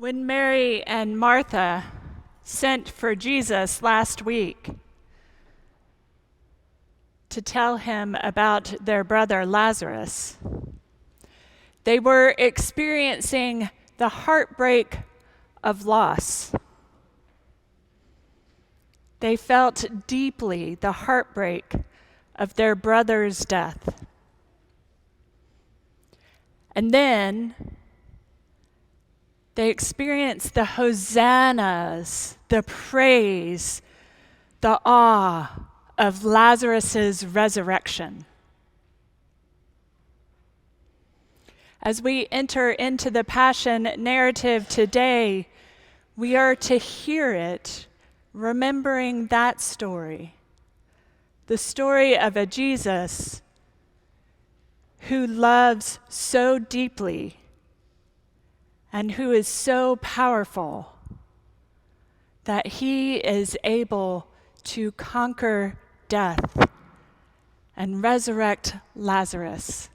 When Mary and Martha sent for Jesus last week to tell him about their brother Lazarus, they were experiencing the heartbreak of loss. They felt deeply the heartbreak of their brother's death. And then they experienced the hosannas, the praise, the awe of Lazarus' resurrection. As we enter into the Passion narrative today, we are to hear it, remembering that story, the story of a Jesus who loves so deeply and who is so powerful that he is able to conquer death and resurrect Lazarus.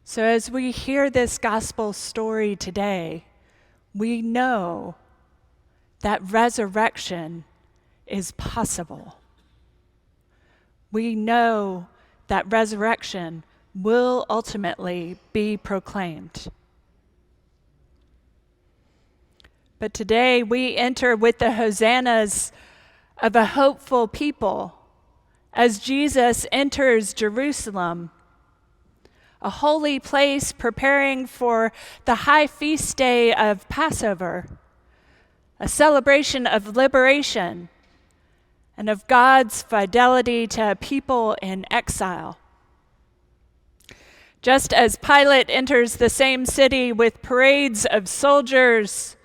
So as we hear this gospel story today, we know that resurrection is possible. We know that resurrection will ultimately be proclaimed. But today we enter with the hosannas of a hopeful people as Jesus enters Jerusalem, a holy place preparing for the high feast day of Passover, a celebration of liberation and of God's fidelity to a people in exile. Just as Pilate enters the same city with parades of soldiers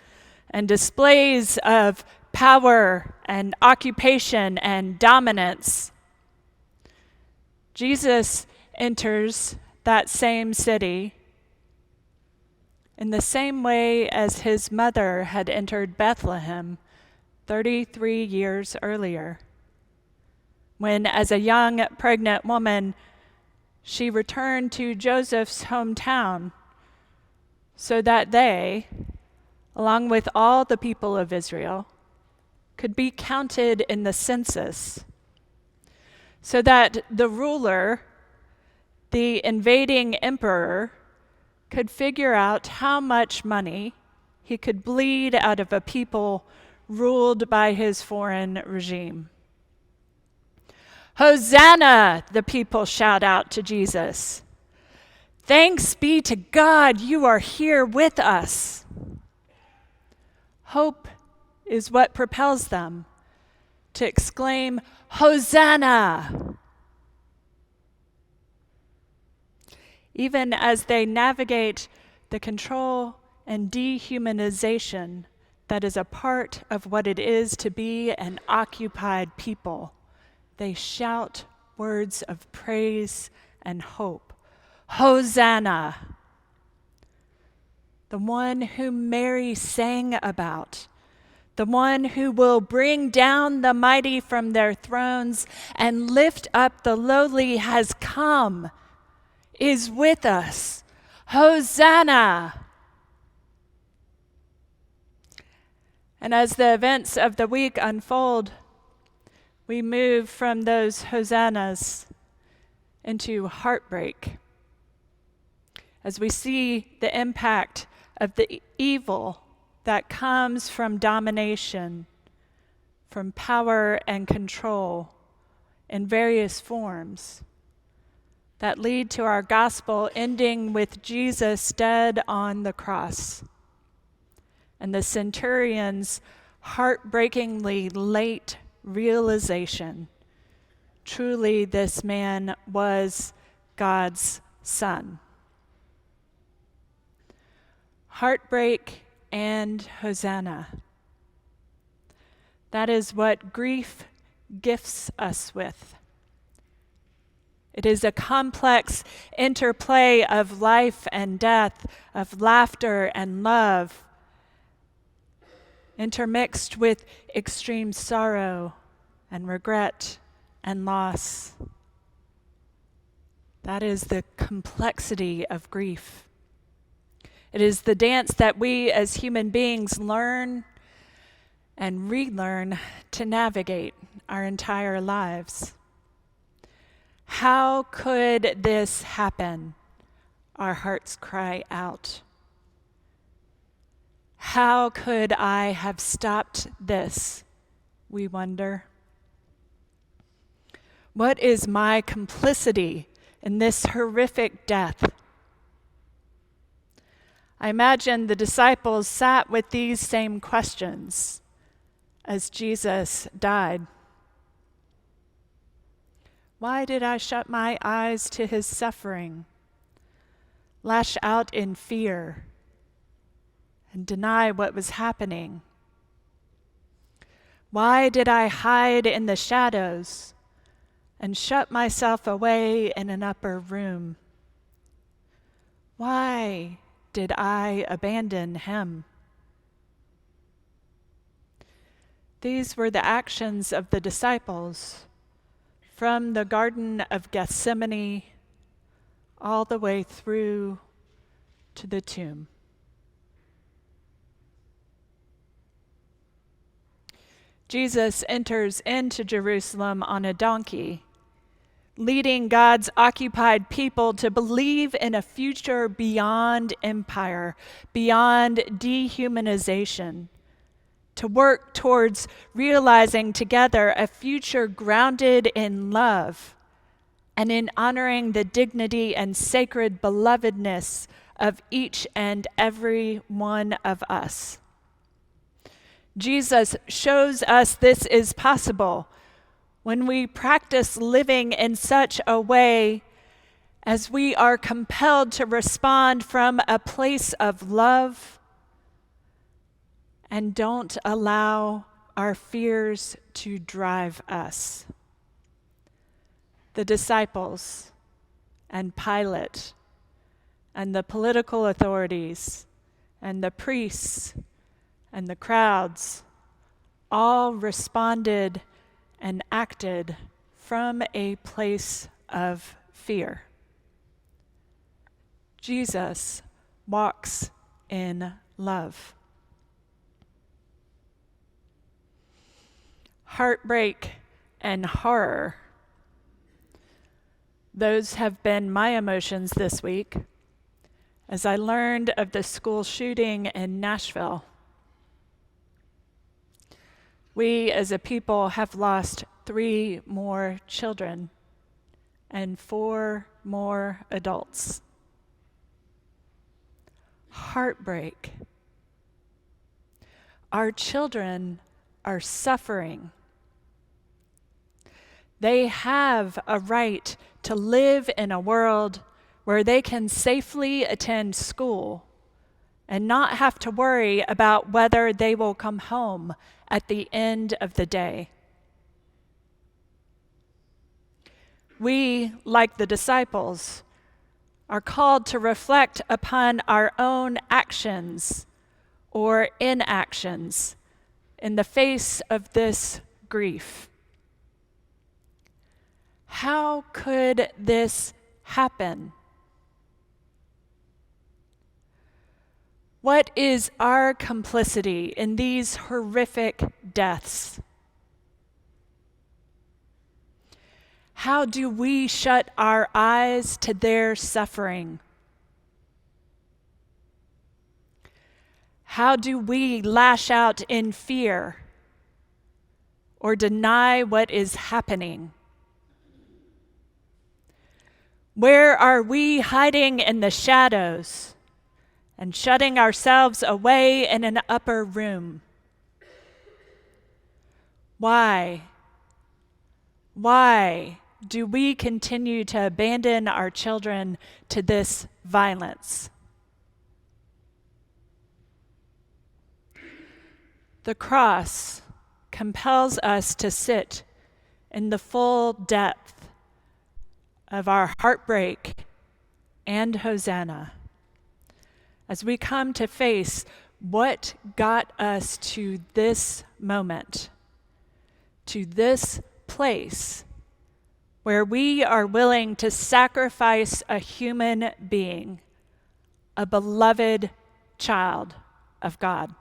and displays of power and occupation and dominance, Jesus enters that same city in the same way as his mother had entered Bethlehem 33 years earlier, when, as a young pregnant woman, she returned to Joseph's hometown so that they, along with all the people of Israel, could be counted in the census, so that the ruler, the invading emperor, could figure out how much money he could bleed out of a people ruled by his foreign regime. Hosanna, the people shout out to Jesus. Thanks be to God, you are here with us. Hope is what propels them to exclaim, Hosanna! Even as they navigate the control and dehumanization that is a part of what it is to be an occupied people, they shout words of praise and hope. Hosanna! The one whom Mary sang about, the one who will bring down the mighty from their thrones and lift up the lowly has come, is with us. Hosanna! And as the events of the week unfold, we move from those hosannas into heartbreak as we see the impact of the evil that comes from domination, from power and control in various forms that lead to our gospel ending with Jesus dead on the cross and the centurion's heartbreakingly late realization, truly this man was God's son. Heartbreak and hosanna. That is what grief gifts us with. It is a complex interplay of life and death, of laughter and love, intermixed with extreme sorrow and regret and loss. That is the complexity of grief. It is the dance that we as human beings learn and relearn to navigate our entire lives. How could this happen? Our hearts cry out. How could I have stopped this? We wonder. What is my complicity in this horrific death? I imagine the disciples sat with these same questions as Jesus died. Why did I shut my eyes to his suffering, lash out in fear, and deny what was happening? Why did I hide in the shadows and shut myself away in an upper room? Why did I abandon him? These were the actions of the disciples from the Garden of Gethsemane all the way through to the tomb. Jesus enters into Jerusalem on a donkey, leading God's occupied people to believe in a future beyond empire, beyond dehumanization, to work towards realizing together a future grounded in love and in honoring the dignity and sacred belovedness of each and every one of us. Jesus shows us this is possible when we practice living in such a way as we are compelled to respond from a place of love and don't allow our fears to drive us. The disciples and Pilate and the political authorities and the priests and the crowds all responded and acted from a place of fear. Jesus walks in love. Heartbreak and horror. Those have been my emotions this week as I learned of the school shooting in Nashville. We as a people have lost 3 more children and 4 more adults. Heartbreak. Our children are suffering. They have a right to live in a world where they can safely attend school and not have to worry about whether they will come home at the end of the day. We, like the disciples, are called to reflect upon our own actions or inactions in the face of this grief. How could this happen? What is our complicity in these horrific deaths? How do we shut our eyes to their suffering? How do we lash out in fear or deny what is happening? Where are we hiding in the shadows and shutting ourselves away in an upper room? Why do we continue to abandon our children to this violence? The cross compels us to sit in the full depth of our heartbreak and Hosanna as we come to face what got us to this moment, to this place where we are willing to sacrifice a human being, a beloved child of God.